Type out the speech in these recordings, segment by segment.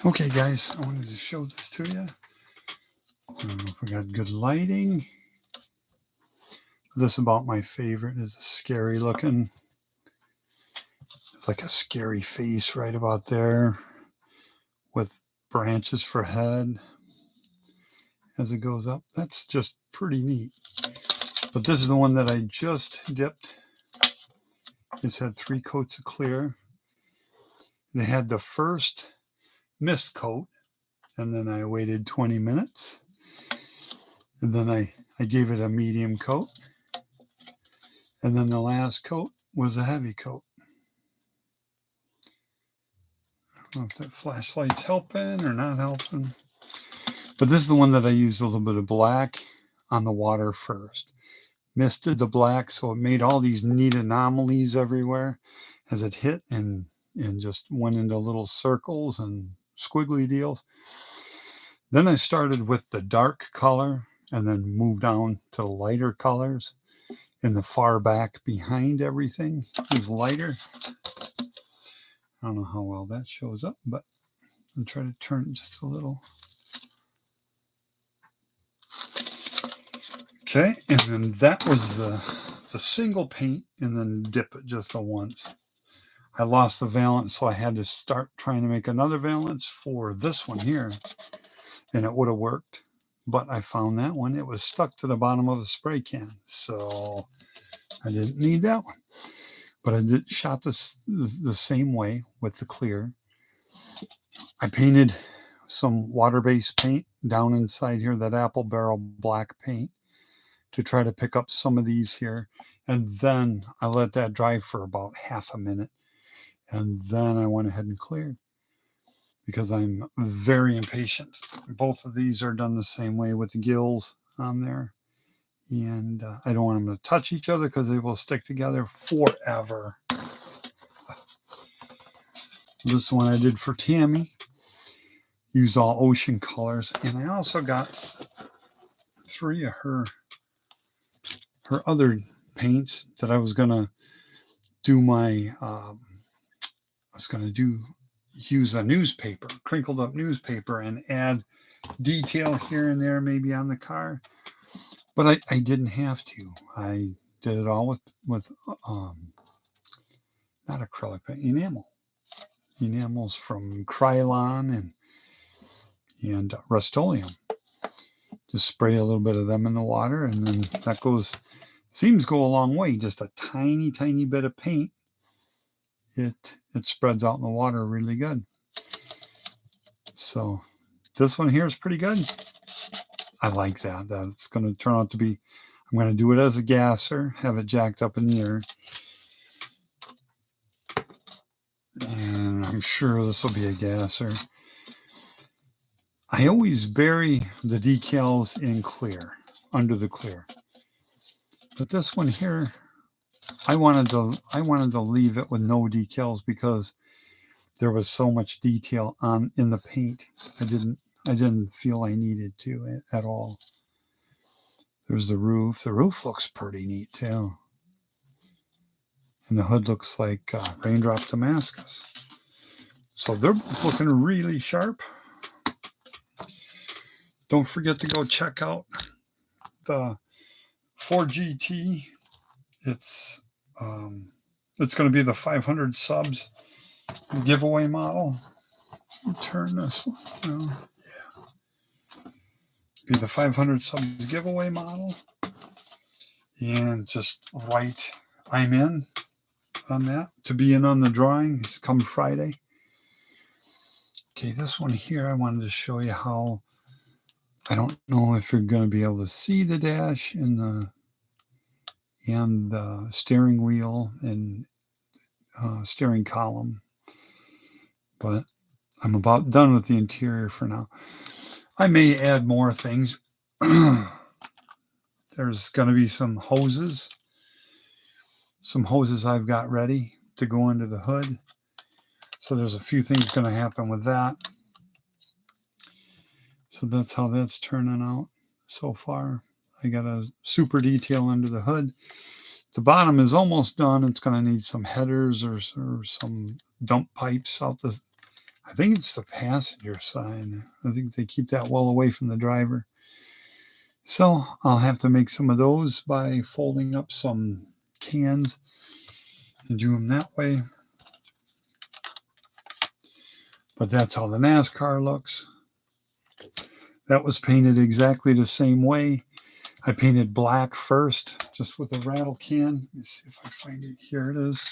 Okay, guys, I wanted to show this to you. I don't know if we got good lighting. This is about my favorite. It's scary looking. It's like a scary face right about there with branches for head as it goes up. That's just pretty neat. But this is the one that I just dipped. It's had 3 coats of clear. It had the first mist coat, and then I waited 20 minutes. And then I gave it a medium coat. And then the last coat was a heavy coat. I don't know if that flashlight's helping or not helping. But this is the one that I used a little bit of black on the water first. Misted the black so it made all these neat anomalies everywhere as it hit and just went into little circles and squiggly deals. Then I started with the dark color and then moved down to lighter colors. And the far back behind everything is lighter. I don't know how well that shows up, but I'll try to turn it just a little. Okay, and then that was the single paint, and then dip it just the once. I lost the valance, so I had to start trying to make another valance for this one here, and it would have worked. But I found that one, it was stuck to the bottom of the spray can, so I didn't need that one. But I did shot this the same way with the clear. I painted some water-based paint down inside here, that apple barrel black paint, to try to pick up some of these here. And then I let that dry for about half a minute. And then I went ahead and cleared because I'm very impatient. Both of these are done the same way with the gills on there. And I don't want them to touch each other because they will stick together forever. This one I did for Tammy. Used all ocean colors. And I also got 3 of her other paints that I was going to do use a newspaper, crinkled up newspaper, and add detail here and there maybe on the car. But I didn't have to. I did it all with not acrylic, but enamel. Enamels from Krylon and Rust-Oleum. Just spray a little bit of them in the water, and then that seems go a long way. Just a tiny, tiny bit of paint. It spreads out in the water really good. So this one here is pretty good. I like that. That's going to turn out to be, I'm going to do it as a gasser, have it jacked up in the air. And I'm sure this will be a gasser. I always bury the decals in clear, under the clear. But this one here, I wanted to leave it with no decals because there was so much detail in the paint. I didn't feel I needed to at all. There's the roof. The roof looks pretty neat too. And the hood looks like Raindrop Damascus. So they're both looking really sharp. Don't forget to go check out the 4GT. It's going to be the 500 subs giveaway model. Turn this one. No. Yeah. Be the 500 subs giveaway model. And just write I'm in on that to be in on the drawing. It's come Friday. Okay, this one here I wanted to show you how, I don't know if you're going to be able to see the dash and the steering wheel and steering column, but I'm about done with the interior for now. I may add more things. There's going to be some hoses I've got ready to go under the hood. So there's a few things going to happen with that. So that's how that's turning out so far. I got a super detail under the hood. The bottom is almost done. It's going to need some headers or some dump pipes out I think it's the passenger side. I think they keep that well away from the driver. So I'll have to make some of those by folding up some cans and do them that way. But that's how the NASCAR looks. That was painted exactly the same way. I painted black first, just with a rattle can. Let me see if I find it. Here it is.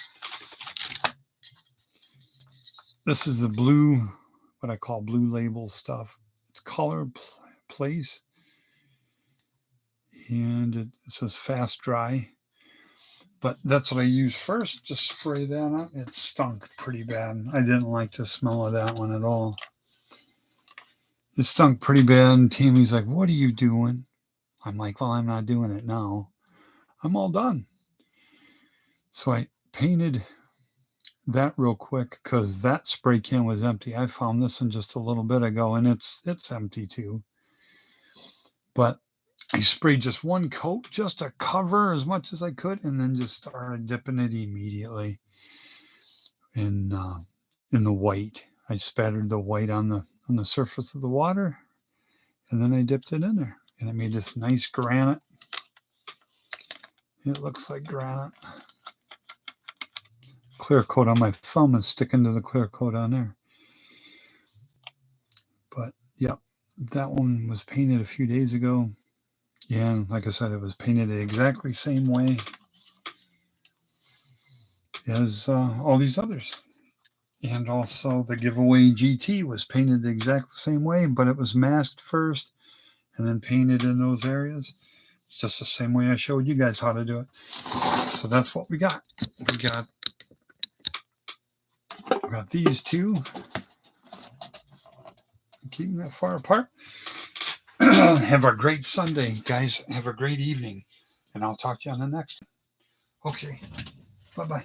This is the blue, what I call blue label stuff. It's color place. And it says fast dry. But that's what I used first. Just spray that on. It stunk pretty bad. I didn't like the smell of that one at all. It stunk pretty bad. And Tammy's like, "What are you doing?" I'm like, "Well, I'm not doing it now. I'm all done." So I painted that real quick because that spray can was empty. I found this one just a little bit ago, and it's empty too. But I sprayed just one coat just to cover as much as I could, and then just started dipping it immediately in the white. I spattered the white on the surface of the water, and then I dipped it in there, and it made this nice granite. It looks like granite. Clear coat on my thumb is sticking to the clear coat on there. But yeah, that one was painted a few days ago. Yeah, and like I said, it was painted the exactly same way as all these others. And also the giveaway GT was painted the exact same way, but it was masked first and then painted in those areas. It's just the same way I showed you guys how to do it. So that's what we got. We got these two. I'm keeping that far apart. Have a great Sunday, guys. Have a great evening. And I'll talk to you on the next one. Okay. Bye-bye.